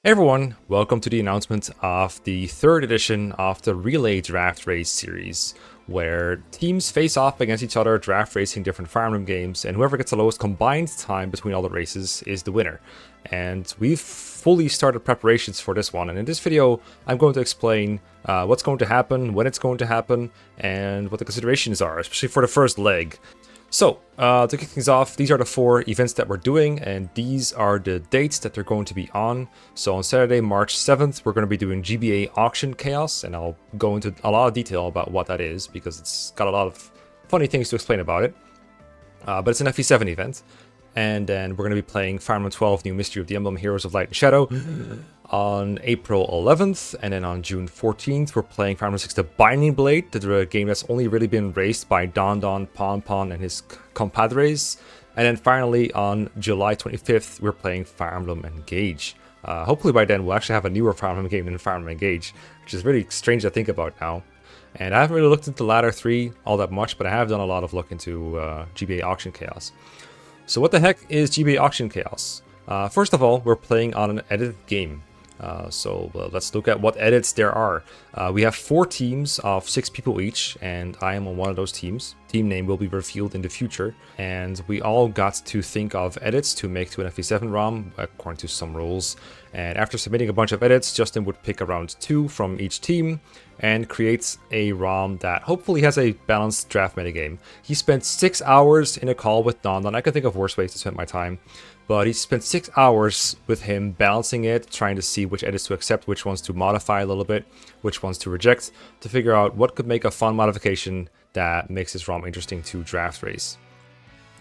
Hey everyone, welcome to the announcement of the third edition of the Relay Draft Race series, where teams face off against each other, draft racing different farming games, and whoever gets the lowest combined time between all the races is the winner. And we've fully started preparations for this one, and in this video I'm going to explain what's going to happen, when it's going to happen, and what the considerations are, especially for the first leg. So, to kick things off, these are the 4 events that we're doing, and these are the dates that they're going to be on. So on Saturday, March 7th, we're going to be doing GBA Auction Chaos, and I'll go into a lot of detail about what that is, because it's got a lot of funny things to explain about it. But it's an FE7 event. And then we're going to be playing Fire Emblem 12 New Mystery of the Emblem Heroes of Light and Shadow on April 11th. And then on June 14th, we're playing Fire Emblem 6 The Binding Blade, the game that's only really been raced by Don Pon Pon and his compadres. And then finally, on July 25th, we're playing Fire Emblem Engage. Hopefully by then, we'll actually have a newer Fire Emblem game than Fire Emblem Engage, which is really strange to think about now. And I haven't really looked into the latter 3 all that much, but I have done a lot of look into GBA Auction Chaos. So what the heck is GBA Auction Chaos? First of all, we're playing on an edited game. So let's look at what edits there are. We have 4 teams of 6 people each, and I am on one of those teams. Team name will be revealed in the future, and we all got to think of edits to make to an FE7 ROM, according to some rules. And after submitting a bunch of edits, Justin would pick around 2 from each team and creates a ROM that hopefully has a balanced draft metagame. He spent 6 hours in a call with Don. I can think of worse ways to spend my time. But he spent 6 hours with him balancing it, trying to see which edits to accept, which ones to modify a little bit, which ones to reject, to figure out what could make a fun modification that makes this ROM interesting to draft race.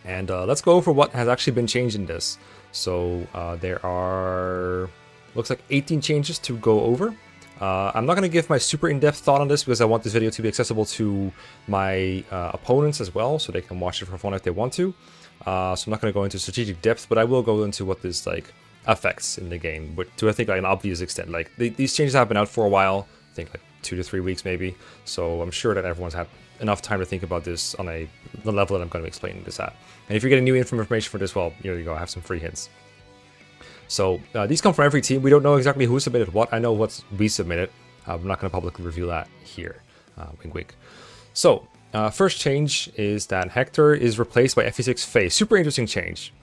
And let's go over what has actually been changed in this. So there are, looks like 18 changes to go over. I'm not going to give my super in-depth thought on this because I want this video to be accessible to my opponents as well, so they can watch it for fun if they want to. So I'm not going to go into strategic depth, but I will go into what this affects in the game, but to I think an obvious extent. These changes have been out for a while, I think 2 to 3 weeks maybe. So I'm sure that everyone's had enough time to think about this on the level that I'm going to be explaining this at. And if you're getting new information for this, well, here you go. I have some free hints. So these come from every team. We don't know exactly who submitted what. I know what we submitted. I'm not going to publicly reveal that here. Wink, wink. So. First change is that Hector is replaced by FE6 Faye. Super interesting change.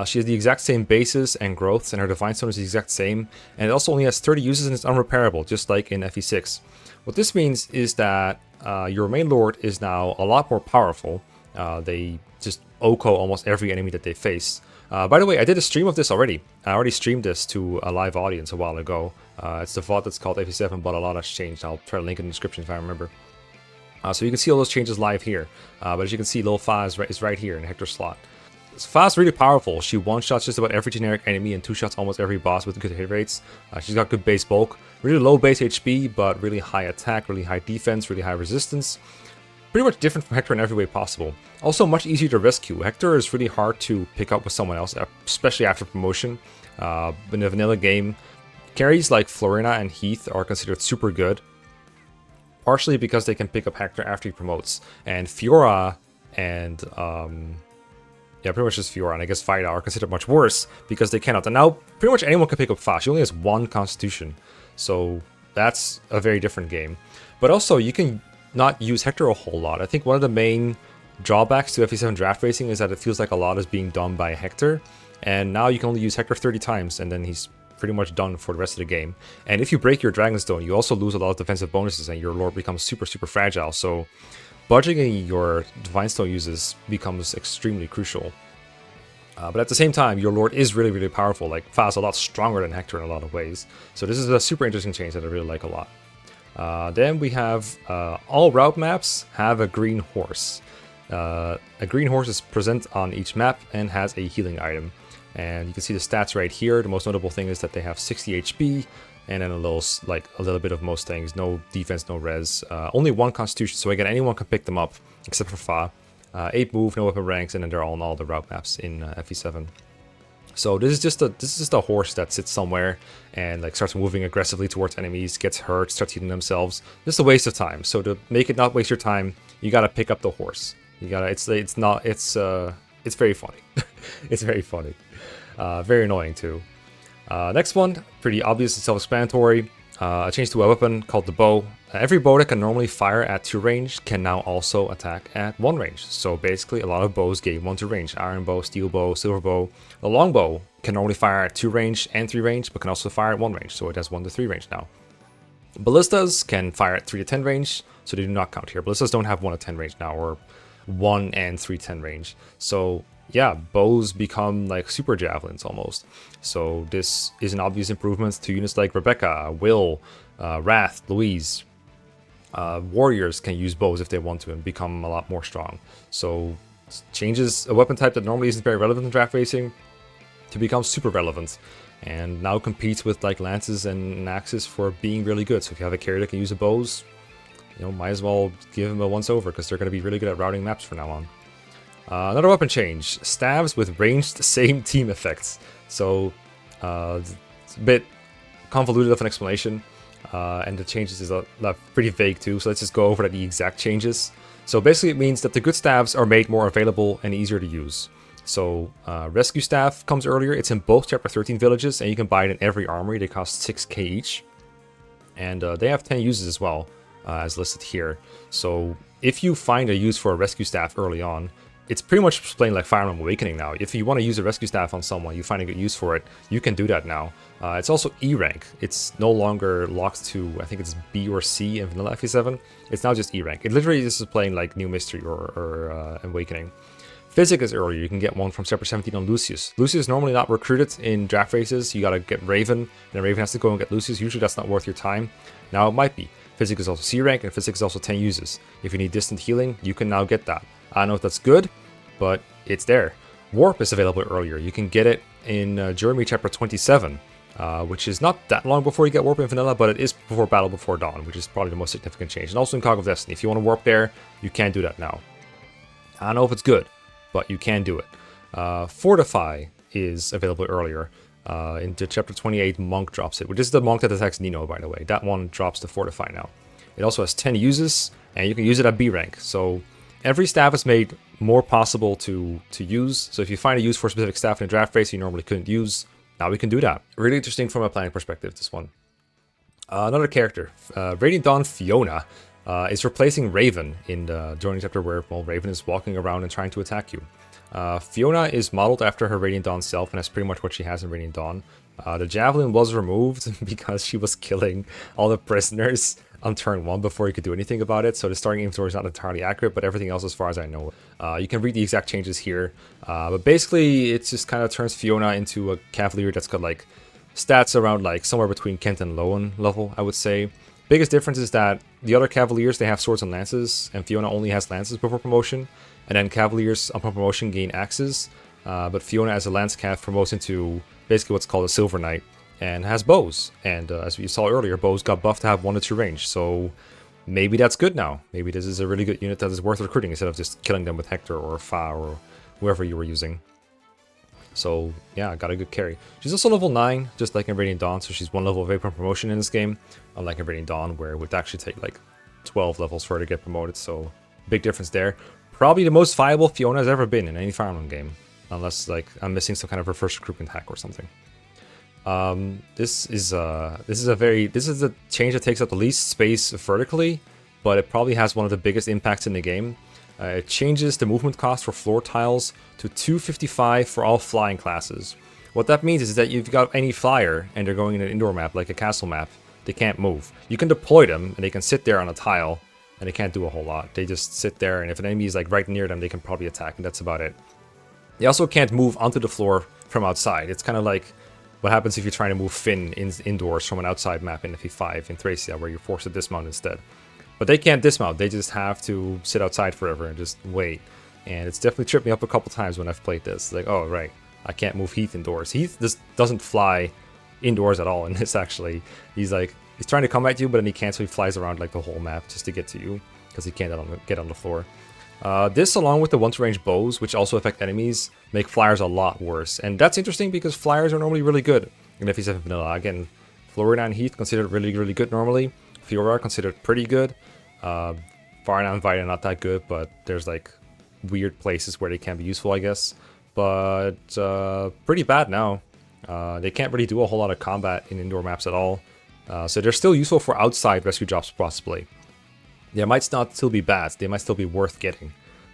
She has the exact same bases and growths, and her Divine Stone is the exact same, and it also only has 30 uses and it's unrepairable, just like in FE6. What this means is that your main lord is now a lot more powerful. They just OHKO almost every enemy that they face. By the way, I did a stream of this already. I already streamed this to a live audience a while ago. It's the VOD that's called FE7, but a lot has changed. I'll try to link in the description if I remember. So you can see all those changes live here, but as you can see, Lil Fa is right here in Hector's slot. Fa's really powerful. She one-shots just about every generic enemy and 2-shots almost every boss with good hit rates. She's got good base bulk, really low base HP, but really high attack, really high defense, really high resistance. Pretty much different from Hector in every way possible. Also much easier to rescue. Hector is really hard to pick up with someone else, especially after promotion. In a vanilla game, carries like Florina and Heath are considered super good. Partially because they can pick up Hector after he promotes. And Fiora and, yeah, pretty much just Fiora and I guess Vida are considered much worse because they cannot. And now, pretty much anyone can pick up Fa. She only has 1 constitution. So that's a very different game. But also, you can not use Hector a whole lot. I think one of the main drawbacks to FE7 draft racing is that it feels like a lot is being done by Hector. And now you can only use Hector 30 times, and then he's pretty much done for the rest of the game. And if you break your Dragonstone, you also lose a lot of defensive bonuses and your lord becomes super fragile. So budgeting your Divine Stone uses becomes extremely crucial. But at the same time, your lord is really powerful. Like, Fa's a lot stronger than Hector in a lot of ways. So this is a super interesting change that I really like a lot. Then we have all route maps have a green horse. A green horse is present on each map and has a healing item. And you can see the stats right here. The most notable thing is that they have 60 HP and then a little bit of most things. No defense, no res. Only 1 constitution. So again, anyone can pick them up except for Fa. 8 move, no weapon ranks, and then they're all on all the route maps in FE7. So this is just a horse that sits somewhere and starts moving aggressively towards enemies, gets hurt, starts healing themselves. Just a waste of time. So to make it not waste your time, you gotta pick up the horse. You gotta. It's very funny. It's very funny. Very annoying too. Next one, pretty obvious and self-explanatory. A change to a weapon called the bow. Every bow that can normally fire at 2 range can now also attack at 1 range. So basically a lot of bows gain 1 to range. Iron bow, steel bow, silver bow. The long bow can normally fire at 2 range and 3 range, but can also fire at 1 range. So it has 1 to 3 range now. Ballistas can fire at 3 to 10 range, so they do not count here. Ballistas don't have 1 to 10 range now, or 1 and 3 10 range. So yeah, bows become like super javelins almost. So this is an obvious improvement to units like Rebecca, Will, Wrath, Louise. Warriors can use bows if they want to and become a lot more strong. So changes a weapon type that normally isn't very relevant in draft racing to become super relevant, and now competes with like lances and axes for being really good. So if you have a carrier that can use the bows, you know, might as well give them a once over because they're going to be really good at routing maps from now on. Another weapon change, staves with ranged same team effects. So it's a bit convoluted of an explanation, and the changes is pretty vague too. So let's just go over the exact changes. So basically it means that the good staves are made more available and easier to use. So rescue staff comes earlier. It's in both chapter 13 villages, and you can buy it in every armory. They cost 6k each, and they have 10 uses as well, as listed here. So if you find a use for a rescue staff early on, it's pretty much playing like Fire Emblem Awakening now. If you want to use a rescue staff on someone, you find a good use for it, you can do that now. It's also E rank. It's no longer locked to, I think it's B or C in vanilla FE7. It's now just E rank. It literally just is playing like New Mystery or Awakening. Physic is earlier. You can get one from chapter 17 on Lucius. Lucius is normally not recruited in draft races. You gotta get Raven, and then Raven has to go and get Lucius. Usually that's not worth your time. Now it might be. Physic is also C rank, and Physic is also 10 uses. If you need distant healing, you can now get that. I don't know if that's good, but it's there. Warp is available earlier. You can get it in Jeremy chapter 27, which is not that long before you get Warp in vanilla, but it is before Battle Before Dawn, which is probably the most significant change. And also in Cog of Destiny, if you want to warp there, you can do that now. I don't know if it's good, but you can do it. Fortify is available earlier. Into chapter 28, Monk drops it, which is the monk that attacks Nino, by the way. That one drops to Fortify now. It also has 10 uses, and you can use it at B rank. So every staff is made more possible to use. So if you find a use for a specific staff in a draft race you normally couldn't use, now we can do that. Really interesting from a planning perspective, this one. Another character, Radiant Dawn Fiona, is replacing Raven in the joining chapter where, well, Raven is walking around and trying to attack you. Fiona is modeled after her Radiant Dawn self, and that's pretty much what she has in Radiant Dawn. The javelin was removed because she was killing all the prisoners on turn 1 before you could do anything about it, so the starting inventory is not entirely accurate, but everything else as far as I know. You can read the exact changes here, but basically it just kind of turns Fiona into a Cavalier that's got like stats around like somewhere between Kent and Lowen level, I would say. Biggest difference is that the other Cavaliers, they have swords and lances, and Fiona only has lances before promotion, and then Cavaliers upon promotion gain axes, but Fiona as a lance cav promotes into basically what's called a Silver Knight, and has bows, and as we saw earlier, bows got buffed to have 1 to 2 range, so maybe that's good now. Maybe this is a really good unit that is worth recruiting instead of just killing them with Hector or Fa or whoever you were using. So yeah, got a good carry. She's also level 9, just like in Radiant Dawn, so she's 1 level away from promotion in this game, unlike in Radiant Dawn, where it would actually take like 12 levels for her to get promoted, so big difference there. Probably the most viable Fiona has ever been in any Fire Emblem game, unless like I'm missing some kind of reverse recruitment hack or something. This is a change that takes up the least space vertically, but it probably has one of the biggest impacts in the game. It changes the movement cost for floor tiles to 255 for all flying classes. What that means is that you've got any flyer and they're going in an indoor map like a castle map, they can't move. You can deploy them and they can sit there on a tile and they can't do a whole lot. They just sit there, and if an enemy is like right near them, they can probably attack, and that's about it. They also can't move onto the floor from outside. It's kind of like what happens if you're trying to move Finn indoors from an outside map in FE5 in Thracia, where you're forced to dismount instead. But they can't dismount, they just have to sit outside forever and just wait. And it's definitely tripped me up a couple times when I've played this. Like, oh, right, I can't move Heath indoors. Heath just doesn't fly indoors at all in this, actually. He's trying to come at you, but then he can't, so he flies around like the whole map just to get to you, because he can't get on the floor. This, along with the one-to-range bows, which also affect enemies, make flyers a lot worse. And that's interesting because flyers are normally really good in FE7 vanilla. Again, Florina and Heath considered really, really good normally. Fiora considered pretty good. Varna and Vita not that good, but there's like weird places where they can be useful, I guess. But pretty bad now. They can't really do a whole lot of combat in indoor maps at all. So they're still useful for outside rescue jobs, possibly. They might not still be bad, they might still be worth getting,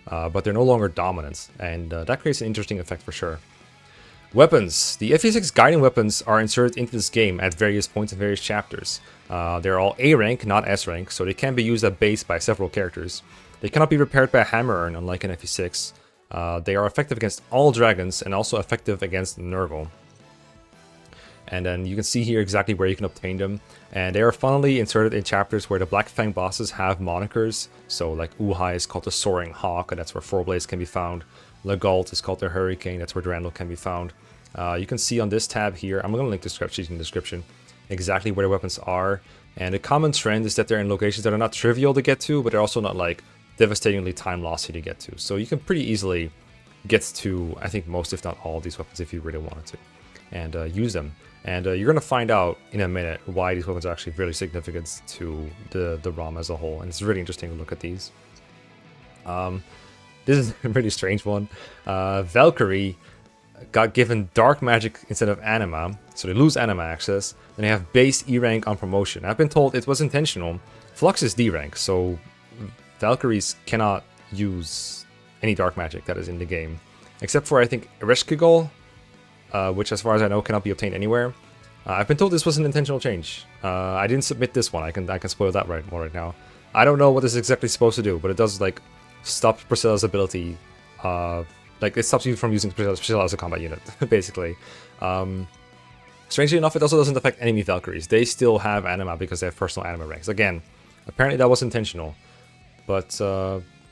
but they're no longer dominant, and that creates an interesting effect for sure. Weapons. The FE6 guiding weapons are inserted into this game at various points in various chapters. They're all A rank, not S rank, so they can be used at base by several characters. They cannot be repaired by a hammer urn, unlike an FE6. They are effective against all dragons, and also effective against Nurgle. And then you can see here exactly where you can obtain them. And they are funnily inserted in chapters where the Black Fang bosses have monikers. So like Uhai is called the Soaring Hawk, and that's where Four Blades can be found. Legault is called the Hurricane, that's where Durandal can be found. You can see on this tab here, I'm going to link the script sheet in the description, exactly where the weapons are. And the common trend is that they're in locations that are not trivial to get to, but they're also not like devastatingly time lossy to get to. So you can pretty easily get to, I think, most if not all of these weapons if you really wanted to, and use them. And you're going to find out in a minute why these weapons are actually really significant to the ROM as a whole. And it's really interesting to look at these. This is a really strange one. Valkyrie got given dark magic instead of anima, so they lose anima access. Then they have base E rank on promotion. I've been told it was intentional. Flux is D rank, so Valkyries cannot use any dark magic that is in the game. Except for, I think, Ereshkigal, which as far as I know cannot be obtained anywhere. I've been told this was an intentional change. I didn't submit this one, I can spoil that right now. I don't know what this is exactly supposed to do, but it does like stop Priscilla's ability, like it stops you from using Priscilla as a combat unit, basically. Strangely enough, it also doesn't affect enemy Valkyries. They still have anima because they have personal anima ranks. Again, apparently that was intentional. But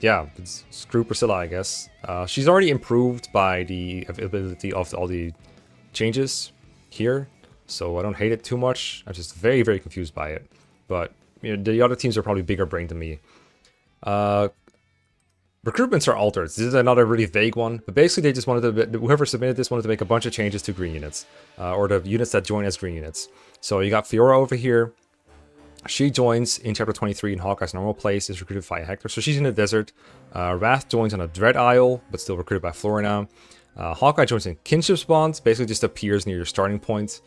yeah, screw Priscilla, I guess. She's already improved by the ability of all the changes here, so I don't hate it too much. I'm just very, very confused by it. But you know, the other teams are probably bigger brained than me. Recruitments are altered. This is another really vague one, but basically they just wanted to, whoever submitted this wanted to make a bunch of changes to green units, or the units that join as green units. So you got Fiora over here. She joins in chapter 23 in Hawkeye's normal place, is recruited by Hector, so she's in the desert. Wrath joins on a Dread Isle, but still recruited by Florina. Hawkeye joins in Kinship's Bond, basically just appears near your starting point.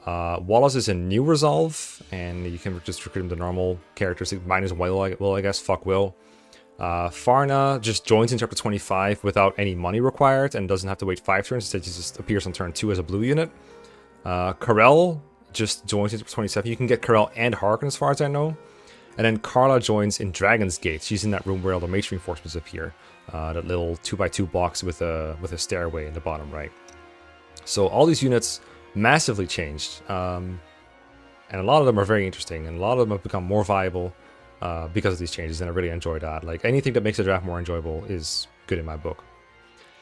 Wallace is in New Resolve, and you can just recruit him to normal characters. Mine is Will, I guess. Fuck Will. Farna just joins in chapter 25 without any money required and doesn't have to wait 5 turns. Instead, just appears on turn 2 as a blue unit. Karel just joins in chapter 27. You can get Karel and Harkin as far as I know. And then Carla joins in Dragon's Gate. She's in that room where all the mage reinforcements appear. That little 2x2 box with a stairway in the bottom right. So all these units massively changed. And a lot of them are very interesting. And a lot of them have become more viable because of these changes, and I really enjoy that. Like, anything that makes the draft more enjoyable is good in my book.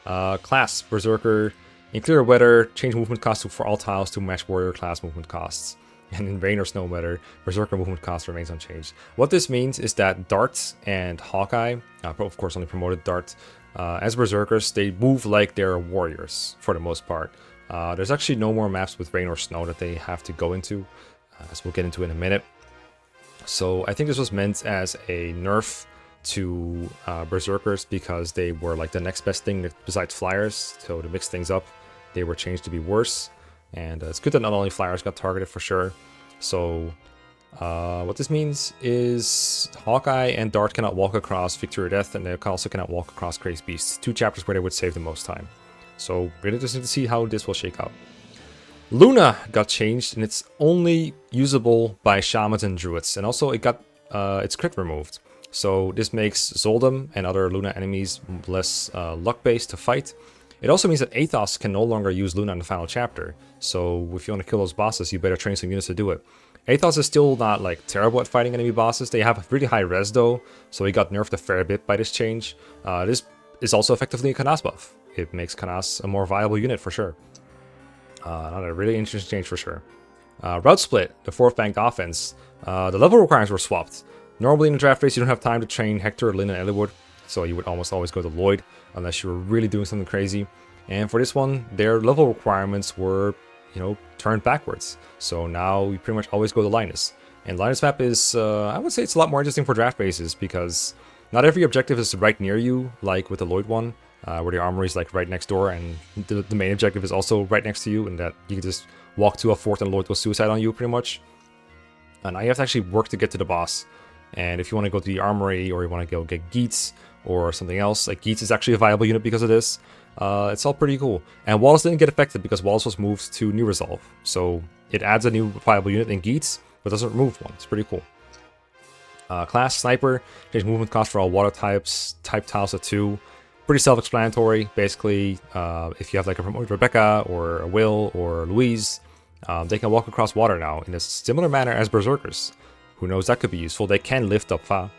Class, Berserker. In clear weather, change movement costs for all tiles to match warrior class movement costs. And in rain or snow weather, Berserker movement cost remains unchanged. What this means is that Dart and Hawkeye, of course only promoted Dart, as Berserkers, they move like they're warriors for the most part. There's actually no more maps with rain or snow that they have to go into, as we'll get into in a minute. So I think this was meant as a nerf to Berserkers because they were like the next best thing besides Flyers. So to mix things up, they were changed to be worse. And it's good that not only Flyers got targeted for sure. So what this means is Hawkeye and Dart cannot walk across Victory or Death, and they also cannot walk across Crazed Beasts. 2 chapters where they would save the most time. So really interesting to see how this will shake out. Luna got changed, and it's only usable by shamans and druids, and also it got its crit removed. So this makes Zoldom and other Luna enemies less luck-based to fight. It also means that Athos can no longer use Luna in the final chapter. So if you want to kill those bosses, you better train some units to do it. Athos is still not like terrible at fighting enemy bosses. They have really high res though, so he got nerfed a fair bit by this change. This is also effectively a Canas buff. It makes Canas a more viable unit for sure. Another really interesting change for sure. Route Split, the 4th banked offense. The level requirements were swapped. Normally in a draft race, you don't have time to train Hector, Lyn, and Eliwood, so you would almost always go to Lloyd, unless you were really doing something crazy. And for this one, their level requirements were, turned backwards. So now we pretty much always go to Linus. And Linus map is, I would say it's a lot more interesting for draft bases, because not every objective is right near you, like with the Lloyd one. where the armory is like right next door, and the main objective is also right next to you, and that you can just walk to a fort and Lord goes suicide on you pretty much. And now you have to actually work to get to the boss. And if you want to go to the armory, or you want to go get Geats or something else, like Geats is actually a viable unit because of this. It's all pretty cool. And Wallace didn't get affected because Wallace was moved to New Resolve. So it adds a new viable unit in Geats, but doesn't remove one. It's pretty cool. Class Sniper, change movement cost for all water types, type tiles to 2. Pretty self-explanatory. Basically, if you have like a promoted Rebecca or a Will or Louise, they can walk across water now in a similar manner as Berserkers. Who knows, that could be useful. They can lift up Fa.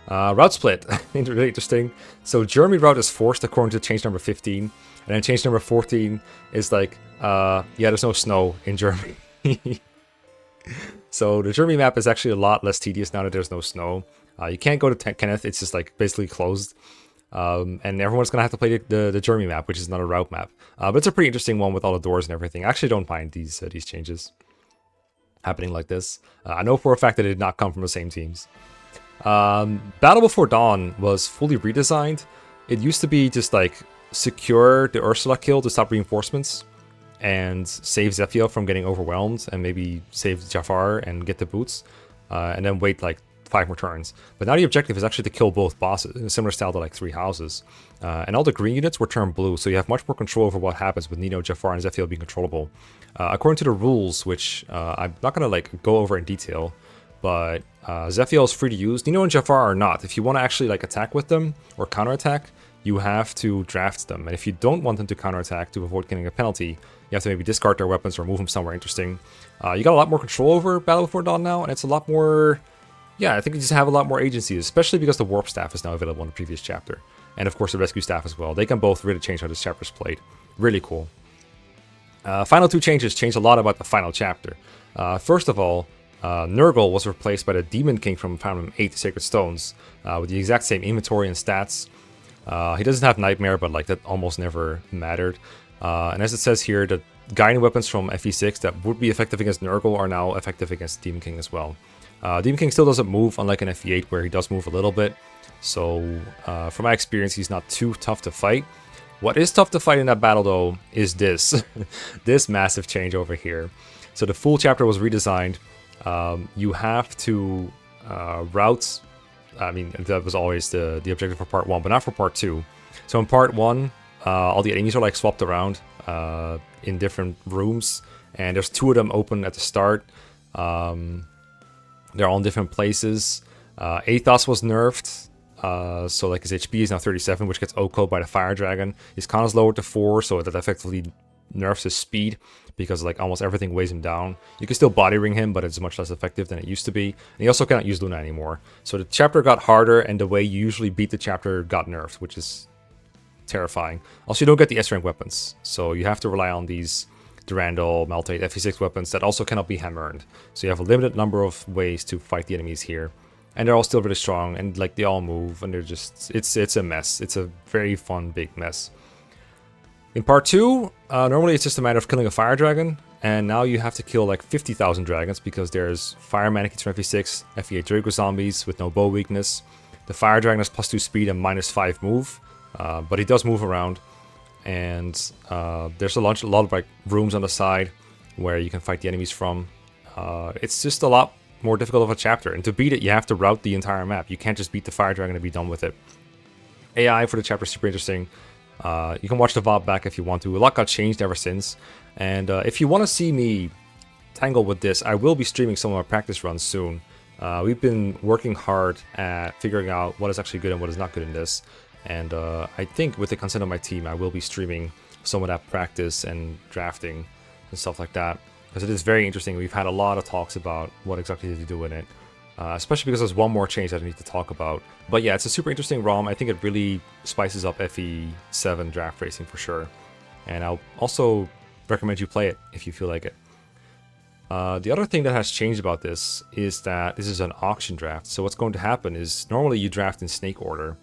Route split, really interesting. So Jeremy route is forced according to change number 15, and then change number 14 is like, yeah, there's no snow in Germany. So the Germany map is actually a lot less tedious now that there's no snow. You can't go to Kenneth, it's just like basically closed. And everyone's gonna have to play the Germany map, which is not a route map. But it's a pretty interesting one with all the doors and everything. I actually don't mind these changes happening like this. I know for a fact that it did not come from the same teams. Battle Before Dawn was fully redesigned. It used to be just like secure the Ursula kill to stop reinforcements and save Zephyr from getting overwhelmed, and maybe save Jafar and get the boots, and then wait like 5 more turns. But now the objective is actually to kill both bosses in a similar style to like 3 houses. And all the green units were turned blue, so you have much more control over what happens with Nino, Jafar, and Zephyr being controllable. According to the rules, which I'm not gonna like go over in detail, but Zephyr is free to use. Nino and Jafar are not. If you want to actually like attack with them or counterattack, you have to draft them. And if you don't want them to counterattack to avoid getting a penalty, you have to maybe discard their weapons or move them somewhere interesting. You got a lot more control over Battle Before Dawn now, and it's a lot more... Yeah, I think you just have a lot more agency, especially because the Warp Staff is now available in the previous chapter. And of course the Rescue Staff as well. They can both really change how this chapter is played. Really cool. Final 2 changes change a lot about the final chapter. First of all, Nurgle was replaced by the Demon King from Fire Emblem 8 Sacred Stones, with the exact same inventory and stats. He doesn't have Nightmare, but like that almost never mattered. And as it says here, the guiding weapons from FE6 that would be effective against Nurgle are now effective against Demon King as well. Demon King still doesn't move, unlike in FE8 where he does move a little bit. So from my experience, he's not too tough to fight. What is tough to fight in that battle though is this, this massive change over here. So the full chapter was redesigned. You have to route. I mean, that was always the objective for part 1, but not for part 2. So in part 1, all the enemies are like swapped around in different rooms, and there's 2 of them open at the start. They're all in different places. Athos was nerfed, so like his HP is now 37, which gets OHKO'd by the Fire Dragon. His con is lowered to 4, so that effectively nerfs his speed, because like almost everything weighs him down. You can still body ring him, but it's much less effective than it used to be. And he also cannot use Luna anymore. So the chapter got harder, and the way you usually beat the chapter got nerfed, which is terrifying. Also, you don't get the S-rank weapons, so you have to rely on these Durandal, Maltate, FE6 weapons that also cannot be ham-earned. So you have a limited number of ways to fight the enemies here. And they're all still really strong, and like they all move, and they're just, it's a mess. It's a very fun, big mess. In part 2, normally it's just a matter of killing a Fire Dragon, and now you have to kill like 50,000 dragons, because there's Fire Mannequins from FE6, FE8 Draco Zombies with no bow weakness. The Fire Dragon has +2 speed and -5 move, but he does move around. And there's a lot of like rooms on the side where you can fight the enemies from. It's just a lot more difficult of a chapter, and to beat it you have to route the entire map. You can't just beat the Fire Dragon and be done with it. AI for the chapter is super interesting. You can watch the VOD back if you want to. A lot got changed ever since, and if you want to see me tangle with this, I will be streaming some of my practice runs soon. We've been working hard at figuring out what is actually good and what is not good in this. And I think with the consent of my team, I will be streaming some of that practice and drafting and stuff like that, because it is very interesting. We've had a lot of talks about what exactly to do in it, especially because there's one more change that I need to talk about. But yeah, it's a super interesting ROM. I think it really spices up FE7 draft racing for sure. And I'll also recommend you play it if you feel like it. The other thing that has changed about this is that this is an auction draft. So what's going to happen is normally you draft in snake order.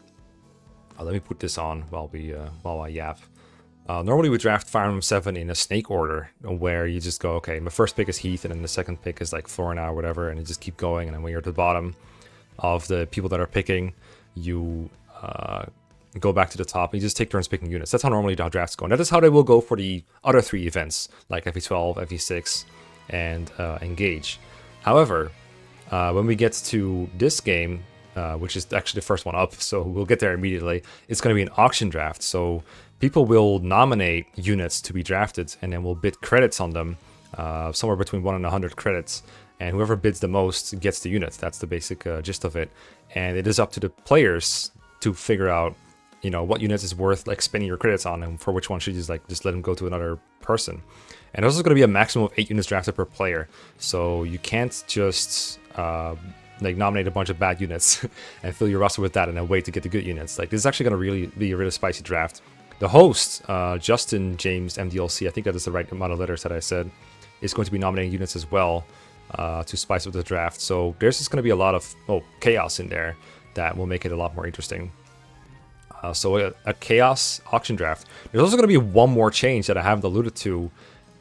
Let me put this on while I yap. Normally we draft Fire Emblem 7 in a snake order, where you just go, okay, my first pick is Heath, and then the second pick is like Florina or whatever, and you just keep going, and then when you're at the bottom of the people that are picking, you go back to the top. You just take turns picking units. That's how normally how drafts go. And that is how they will go for the other 3 events, like FE12, FE6, and Engage. However, when we get to this game, which is actually the first one up, so we'll get there immediately, it's going to be an auction draft. So people will nominate units to be drafted, and then we'll bid credits on them, somewhere between 1 and 100 credits. And whoever bids the most gets the unit. That's the basic gist of it. And it is up to the players to figure out, what units is worth like spending your credits on, and for which one should you just let them go to another person. And there's also going to be a maximum of 8 units drafted per player. So you can't just nominate a bunch of bad units and fill your roster with that and then wait to get the good units. Like, this is actually going to really be a really spicy draft. The host, Justin James MDLC, I think that is the right amount of letters that I said, is going to be nominating units as well to spice up the draft. So there's just going to be a lot of chaos in there that will make it a lot more interesting. So a chaos auction draft. There's also going to be one more change that I haven't alluded to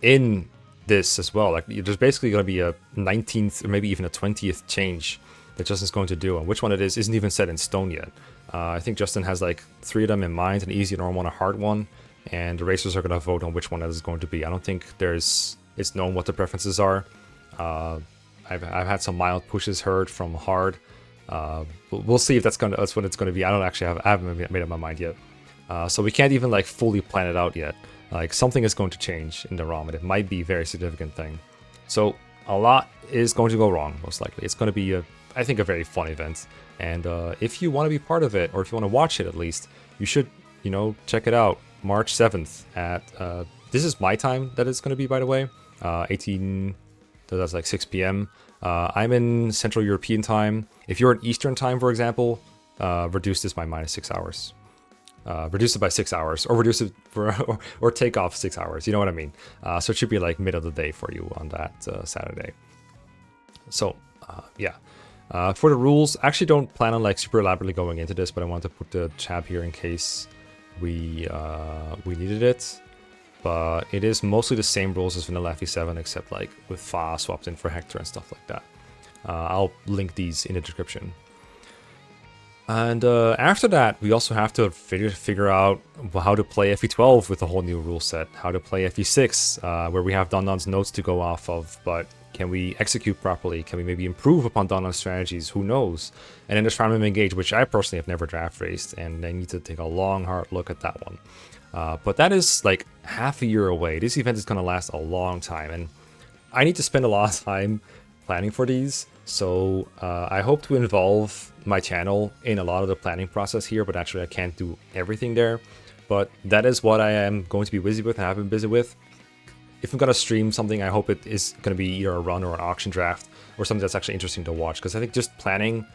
in this as well. Like, there's basically going to be a 19th or maybe even a 20th change that Justin's going to do, and which one it is isn't even set in stone yet. I think Justin has like 3 of them in mind: an easy, normal, one, a hard one, and the racers are going to vote on which one that is going to be. I don't think it's known what the preferences are. I've had some mild pushes heard from hard. We'll see if that's what it's going to be. I haven't made up my mind yet. So we can't even like fully plan it out yet. Like, something is going to change in the ROM, and it might be a very significant thing. So a lot is going to go wrong, most likely. It's going to be I think a very fun event. And if you want to be part of it, or if you want to watch it at least, you should, check it out. March 7th at, this is my time that it's going to be, by the way, 18, that's like 6 p.m. I'm in Central European time. If you're in Eastern time, for example, reduce this by -6 hours. Reduce it by 6 hours, or reduce it or take off 6 hours. You know what I mean? So it should be like mid of the day for you on that Saturday. So yeah. For the rules, I actually don't plan on like super elaborately going into this, but I want to put the tab here in case we needed it. But it is mostly the same rules as vanilla FE7, except like with Fa swapped in for Hector and stuff like that. I'll link these in the description. And after that, we also have to figure out how to play FE12 with a whole new rule set, how to play FE6, where we have Don's notes to go off of, but can we execute properly? Can we maybe improve upon Don's strategies? Who knows? And then there's Farm Engage, which I personally have never draft raced, and I need to take a long, hard look at that one. But that is like half a year away. This event is going to last a long time, and I need to spend a lot of time planning for these. So I hope to involve my channel in a lot of the planning process here, but actually I can't do everything there. But that is what I am going to be busy with and have been busy with. If I'm going to stream something, I hope it is going to be either a run or an auction draft or something that's actually interesting to watch, because I think just planning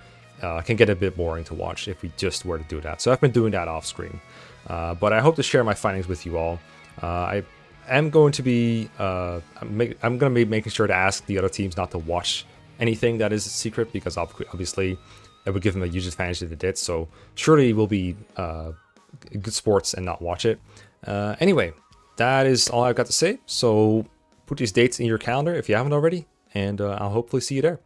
can get a bit boring to watch if we just were to do that. So I've been doing that off screen. But I hope to share my findings with you all. I am going to be I'm going to be making sure to ask the other teams not to watch anything that is a secret, because obviously it would give them a huge advantage if they did. So surely we'll be good sports and not watch it. Anyway, that is all I've got to say. So put these dates in your calendar if you haven't already, and I'll hopefully see you there.